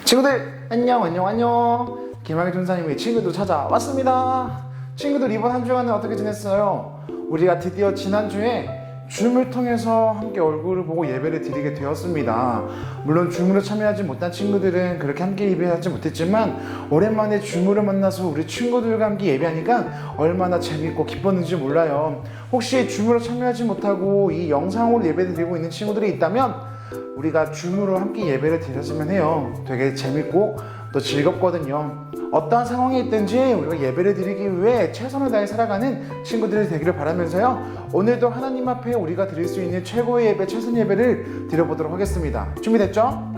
친구들 안녕. 김학의 전사님의 친구들 찾아왔습니다. 친구들 이번 한 주간은 어떻게 지냈어요? 우리가 드디어 지난주에 줌을 통해서 함께 얼굴을 보고 예배를 드리게 되었습니다. 물론 줌으로 참여하지 못한 친구들은 그렇게 함께 예배하지 못했지만 오랜만에 줌으로 만나서 우리 친구들과 함께 예배하니까 얼마나 재밌고 기뻤는지 몰라요. 혹시 줌으로 참여하지 못하고 이 영상으로 예배를 드리고 있는 친구들이 있다면 우리가 줌으로 함께 예배를 드렸으면 해요. 되게 재밌고 또 즐겁거든요. 어떠한 상황이 있든지 우리가 예배를 드리기 위해 최선을 다해 살아가는 친구들이 되기를 바라면서요, 오늘도 하나님 앞에 우리가 드릴 수 있는 최고의 예배, 최선 예배를 드려보도록 하겠습니다. 준비됐죠?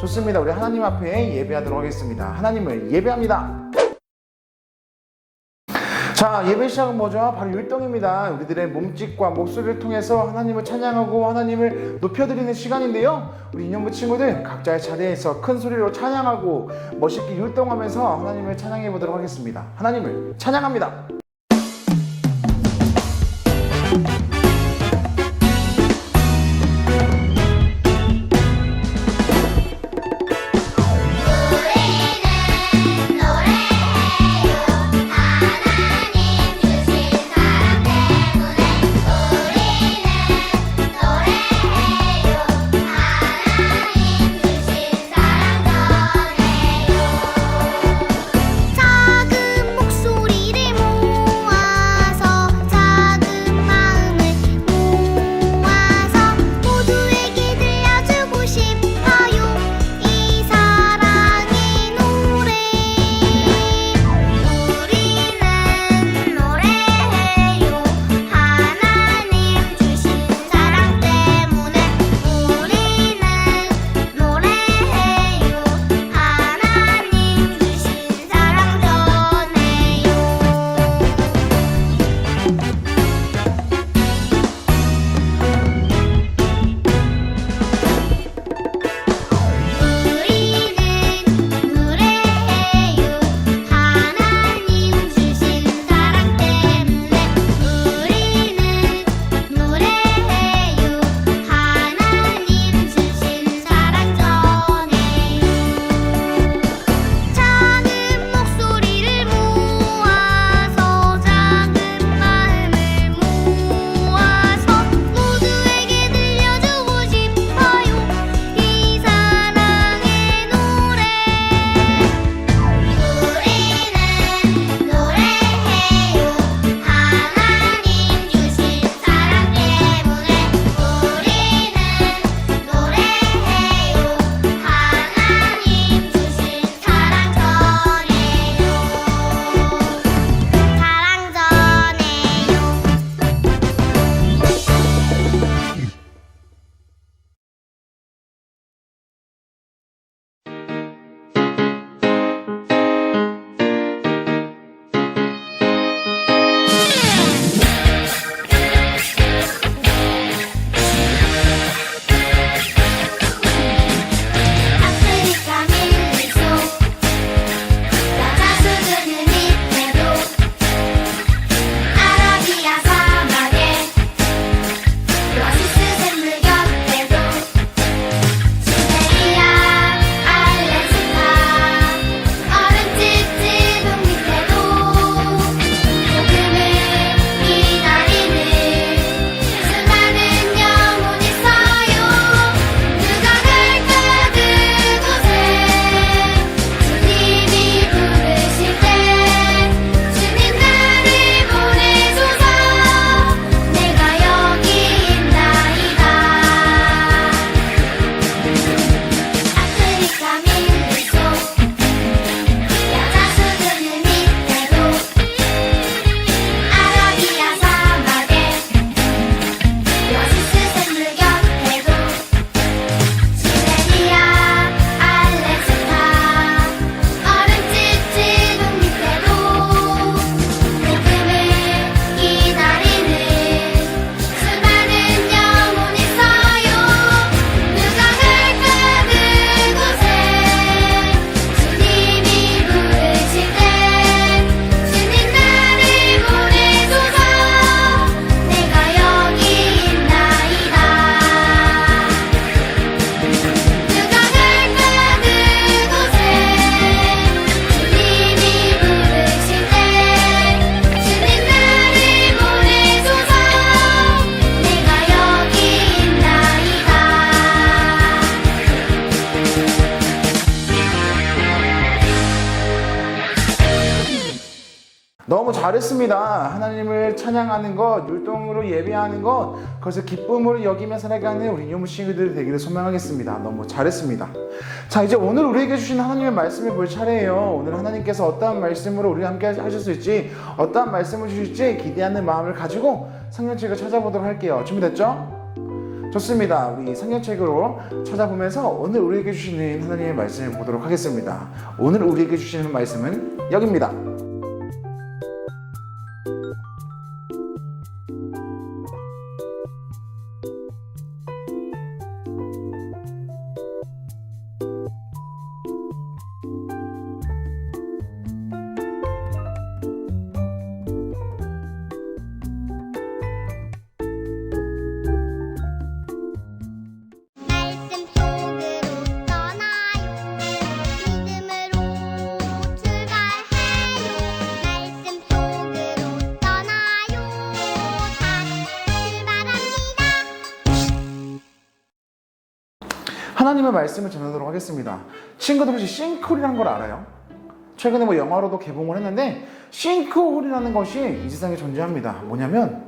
좋습니다. 우리 하나님 앞에 예배하도록 하겠습니다. 하나님을 예배합니다. 자, 예배 시작은 뭐죠? 바로 율동입니다. 우리들의 몸짓과 목소리를 통해서 하나님을 찬양하고 하나님을 높여드리는 시간인데요, 우리 인연부 친구들 각자의 자리에서 큰 소리로 찬양하고 멋있게 율동하면서 하나님을 찬양해 보도록 하겠습니다. 하나님을 찬양합니다. 작은 목소리를 너무 잘했습니다. 하나님을 찬양하는 것, 율동으로 예배하는 것, 그것을 기쁨으로 여기며 살아가는 우리 이용무 친구들 되기를 소망하겠습니다. 너무 잘했습니다. 자, 이제 오늘 우리에게 주신 하나님의 말씀을 볼 차례예요. 오늘 하나님께서 어떠한 말씀으로 우리와 함께 하실 수 있을지, 어떠한 말씀을 주실지 기대하는 마음을 가지고 성경책을 찾아보도록 할게요. 준비됐죠? 좋습니다. 우리 성경책으로 찾아보면서 오늘 우리에게 주시는 하나님의 말씀을 보도록 하겠습니다. 오늘 우리에게 주시는 말씀은 여기입니다. 하나님의 말씀을 전하도록 하겠습니다. 친구들 혹시 싱크홀이라는 걸 알아요? 최근에 뭐 영화로도 개봉을 했는데 싱크홀이라는 것이 이 세상에 존재합니다. 뭐냐면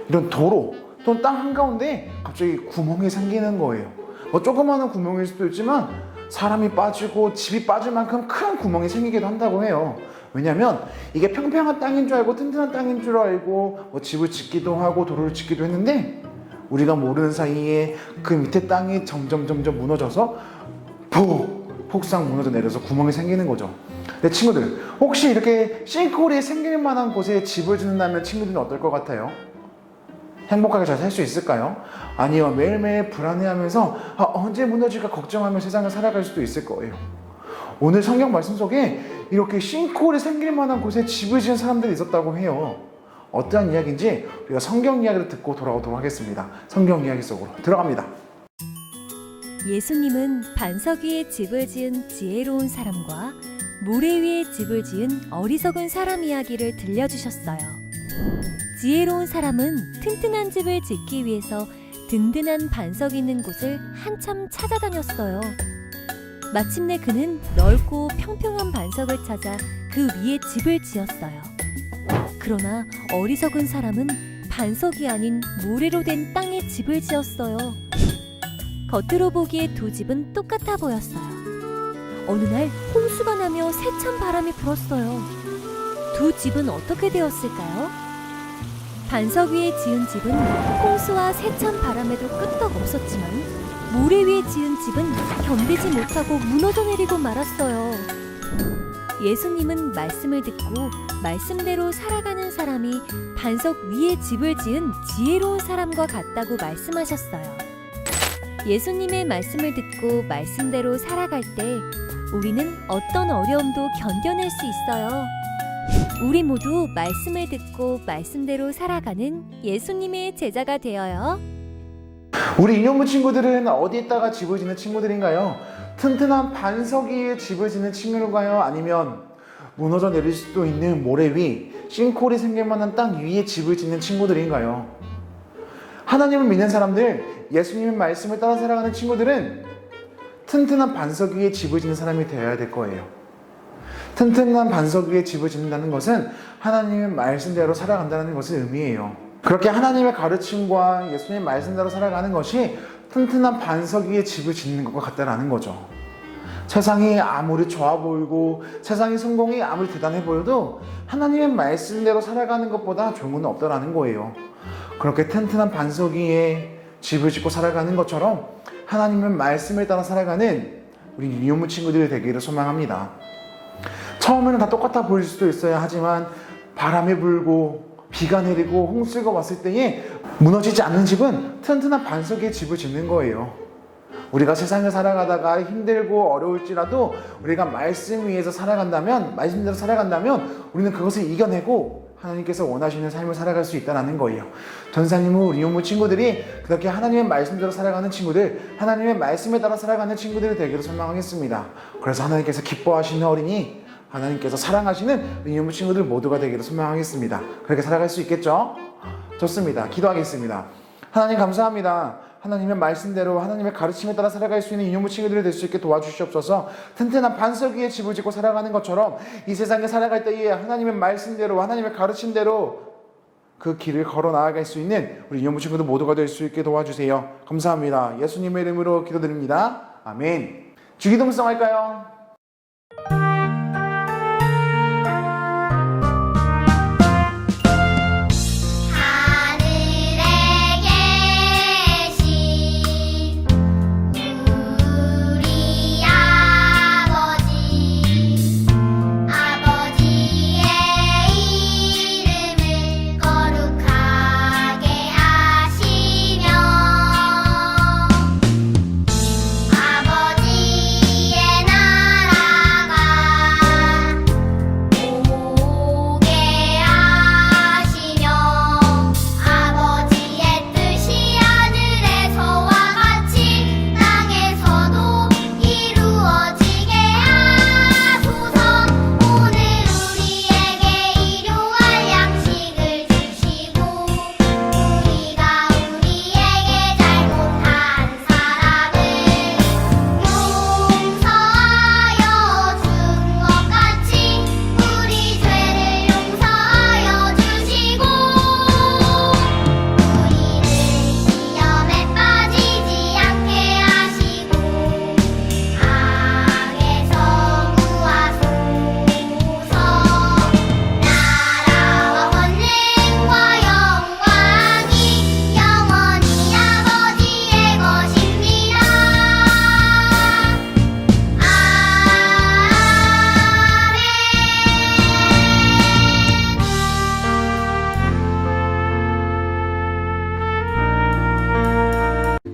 이런 도로 또는 땅 한가운데 갑자기 구멍이 생기는 거예요. 뭐 조그마한 구멍일 수도 있지만 사람이 빠지고 집이 빠질 만큼 큰 구멍이 생기기도 한다고 해요. 왜냐면 이게 평평한 땅인 줄 알고 튼튼한 땅인 줄 알고 뭐 집을 짓기도 하고 도로를 짓기도 했는데 우리가 모르는 사이에 그 밑에 땅이 점점 무너져서 폭삭 무너져 내려서 구멍이 생기는 거죠. 내 친구들, 혹시 이렇게 싱크홀이 생길 만한 곳에 집을 짓는다면 친구들은 어떨 것 같아요? 행복하게 잘 살 수 있을까요? 아니요, 매일매일 불안해하면서 언제 무너질까 걱정하며 세상을 살아갈 수도 있을 거예요. 오늘 성경 말씀 속에 이렇게 싱크홀이 생길 만한 곳에 집을 지은 사람들이 있었다고 해요. 어떠한 이야기인지 우리가 성경 이야기를 듣고 돌아오도록 하겠습니다. 성경 이야기 속으로 들어갑니다. 예수님은 반석 위에 집을 지은 지혜로운 사람과 모래 위에 집을 지은 어리석은 사람 이야기를 들려주셨어요. 지혜로운 사람은 튼튼한 집을 짓기 위해서 든든한 반석이 있는 곳을 한참 찾아다녔어요. 마침내 그는 넓고 평평한 반석을 찾아 그 위에 집을 지었어요. 그러나 어리석은 사람은 반석이 아닌 모래로 된 땅에 집을 지었어요. 겉으로 보기에 두 집은 똑같아 보였어요. 어느 날 홍수가 나며 세찬 바람이 불었어요. 두 집은 어떻게 되었을까요? 반석 위에 지은 집은 홍수와 세찬 바람에도 끄떡 없었지만 모래 위에 지은 집은 견디지 못하고 무너져 내리고 말았어요. 예수님은 말씀을 듣고 말씀대로 살아가는 사람이 반석 위에 집을 지은 지혜로운 사람과 같다고 말씀하셨어요. 예수님의 말씀을 듣고 말씀대로 살아갈 때 우리는 어떤 어려움도 견뎌낼 수 있어요. 우리 모두 말씀을 듣고 말씀대로 살아가는 예수님의 제자가 되어요. 우리 이용무 친구들은 어디에다가 집을 짓는 친구들인가요? 튼튼한 반석 위에 집을 짓는 친구인가요? 아니면 무너져 내릴 수도 있는 모래 위, 싱크홀이 생길 만한 땅 위에 집을 짓는 친구들인가요? 하나님을 믿는 사람들, 예수님의 말씀을 따라 살아가는 친구들은 튼튼한 반석 위에 집을 짓는 사람이 되어야 될 거예요. 튼튼한 반석 위에 집을 짓는다는 것은 하나님의 말씀대로 살아간다는 것을 의미해요. 그렇게 하나님의 가르침과 예수님의 말씀대로 살아가는 것이 튼튼한 반석 위에 집을 짓는 것과 같다는 거죠. 세상이 아무리 좋아 보이고 세상의 성공이 아무리 대단해 보여도 하나님의 말씀대로 살아가는 것보다 좋은 건 없다라는 거예요. 그렇게 튼튼한 반석 위에 집을 짓고 살아가는 것처럼 하나님의 말씀을 따라 살아가는 우리 이용무 친구들이 되기를 소망합니다. 처음에는 다 똑같아 보일 수도 있어야 하지만 바람이 불고 비가 내리고 홍수가 왔을 때에 무너지지 않는 집은 튼튼한 반석 위에 집을 짓는 거예요. 우리가 세상을 살아가다가 힘들고 어려울지라도 우리가 말씀 위에서 살아간다면, 말씀대로 살아간다면 우리는 그것을 이겨내고 하나님께서 원하시는 삶을 살아갈 수 있다는 거예요. 전사님은 우리 이용무 친구들이 그렇게 하나님의 말씀대로 살아가는 친구들, 하나님의 말씀에 따라 살아가는 친구들이 되기를 소망하겠습니다. 그래서 하나님께서 기뻐하시는 어린이, 하나님께서 사랑하시는 우리 이용무 친구들 모두가 되기를 소망하겠습니다. 그렇게 살아갈 수 있겠죠? 좋습니다. 기도하겠습니다. 하나님 감사합니다. 하나님의 말씀대로 하나님의 가르침에 따라 살아갈 수 있는 이념부 친구들이 될 수 있게 도와주시옵소서. 튼튼한 반석 위에 집을 짓고 살아가는 것처럼 이 세상에 살아갈 때에 하나님의 말씀대로 하나님의 가르침대로 그 길을 걸어 나아갈 수 있는 우리 이념부 친구들 모두가 될 수 있게 도와주세요. 감사합니다. 예수님의 이름으로 기도드립니다. 아멘. 주기도문성 할까요?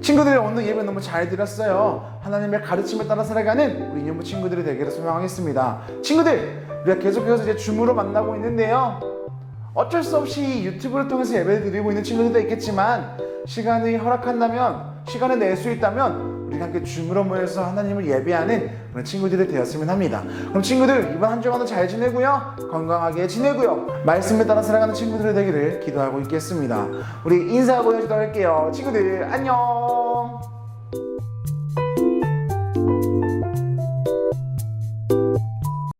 친구들, 오늘 예배 너무 잘 드렸어요. 하나님의 가르침에 따라 살아가는 우리 이념부 친구들이 되기를 소망하겠습니다. 친구들, 우리가 계속해서 이제 줌으로 만나고 있는데요. 어쩔 수 없이 유튜브를 통해서 예배를 드리고 있는 친구들도 있겠지만 시간이 허락한다면, 시간을 낼 수 있다면 우리가 함께 줌으로 모여서 하나님을 예배하는 그런 친구들이 되었으면 합니다. 그럼 친구들, 이번 한 주간도 잘 지내고요, 건강하게 지내고요, 말씀에 따라 살아가는 친구들이 되기를 기도하고 있겠습니다. 우리 인사하고 기도할게요. 친구들 안녕.